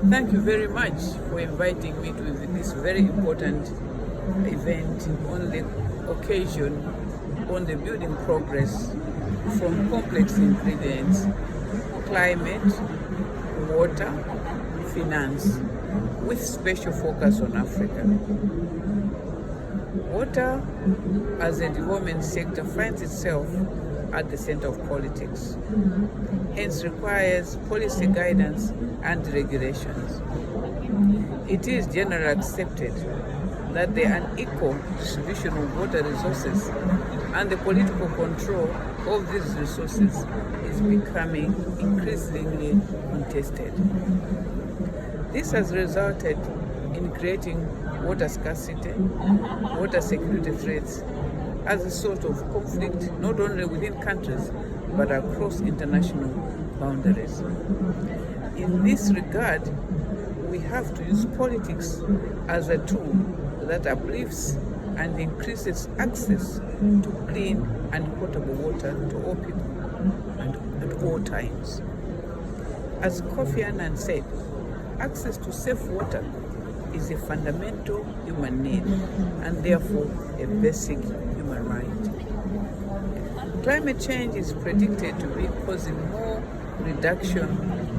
Thank you very much for inviting me to this very important event on the occasion on the building progress from complex ingredients, climate, water, finance, with special focus on Africa. Water as a development sector finds itself at the center of politics, hence requires policy guidance and regulations. It is generally accepted that the unequal distribution of water resources and the political control of these resources is becoming increasingly contested. This has resulted in creating water scarcity, water security threats as a sort of conflict not only within countries but across international boundaries. In this regard, we have to use politics as a tool that uplifts and increases access to clean and potable water to all people and at all times. As Kofi Annan said, access to safe water is a fundamental human need and therefore a basic human right. Climate change is predicted to be causing more reduction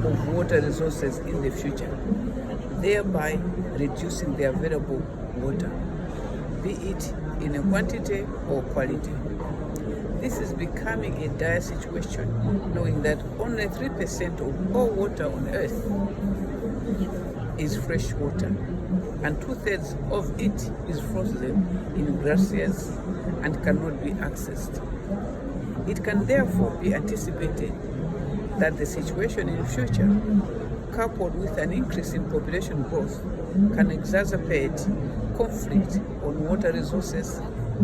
of water resources in the future, thereby reducing the available water, be it in a quantity or quality. This is becoming a dire situation, knowing that only 3% of all water on Earth is fresh water, and 2/3 of it is frozen in glaciers and cannot be accessed. It can therefore be anticipated that the situation in the future, coupled with an increase in population growth, can exacerbate conflict on water resources.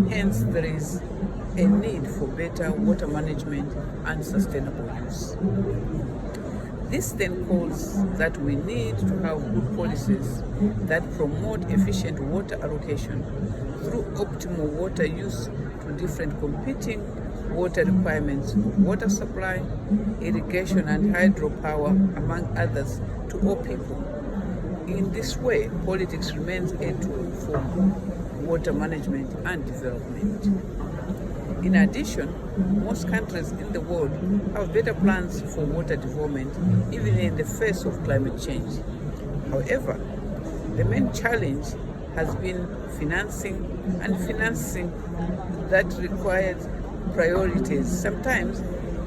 Hence, there is a need for better water management and sustainable use. This then calls that we need to have good policies that promote efficient water allocation through optimal water use to different competing water requirements of water supply, irrigation and hydropower, among others, to all people. In this way, politics remains a tool for water management and development. In addition, most countries in the world have better plans for water development, even in the face of climate change. However, the main challenge has been financing that requires priorities. Sometimes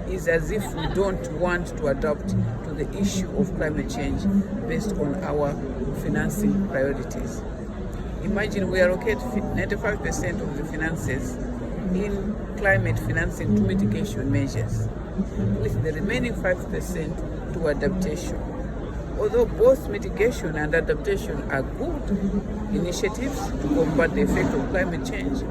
it's as if we don't want to adapt to the issue of climate change based on our financing priorities. Imagine we allocate 95% of the finances in climate financing to mitigation measures, with the remaining 5% to adaptation. Although both mitigation and adaptation are good initiatives to combat the effect of climate change,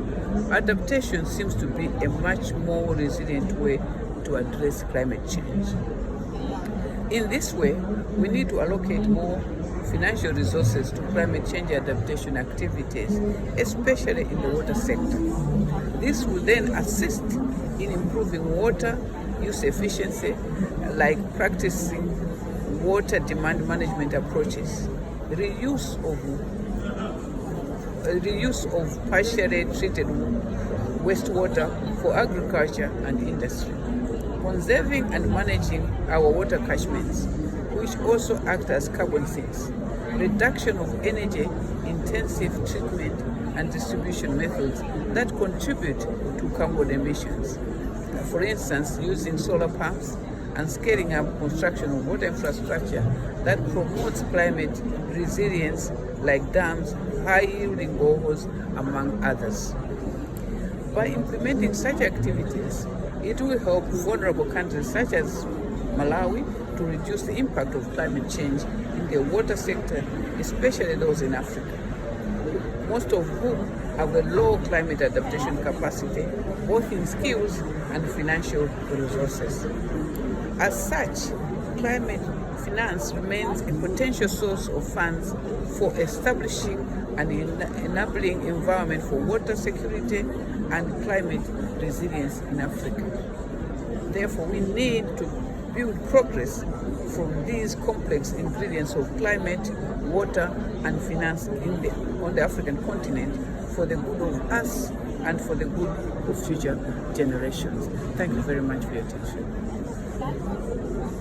adaptation seems to be a much more resilient way to address climate change. In this way, we need to allocate more financial resources to climate change adaptation activities, especially in the water sector. This will then assist in improving water use efficiency, like practicing water demand management approaches, reuse of partially treated wastewater for agriculture and industry, conserving and managing our water catchments, which also act as carbon sinks, reduction of energy-intensive treatment and distribution methods that contribute to carbon emissions. For instance, using solar pumps and scaling up construction of water infrastructure that promotes climate resilience, like dams, high-yielding boreholes, among others. By implementing such activities, it will help vulnerable countries such as Malawi to reduce the impact of climate change in the water sector, especially those in Africa, most of whom have a low climate adaptation capacity, both in skills and financial resources. As such, climate finance remains a potential source of funds for establishing an enabling environment for water security and climate resilience in Africa. Therefore, we need to build progress from these complex ingredients of climate, water, and finance on the African continent for the good of us and for the good of future generations. Thank you very much for your attention.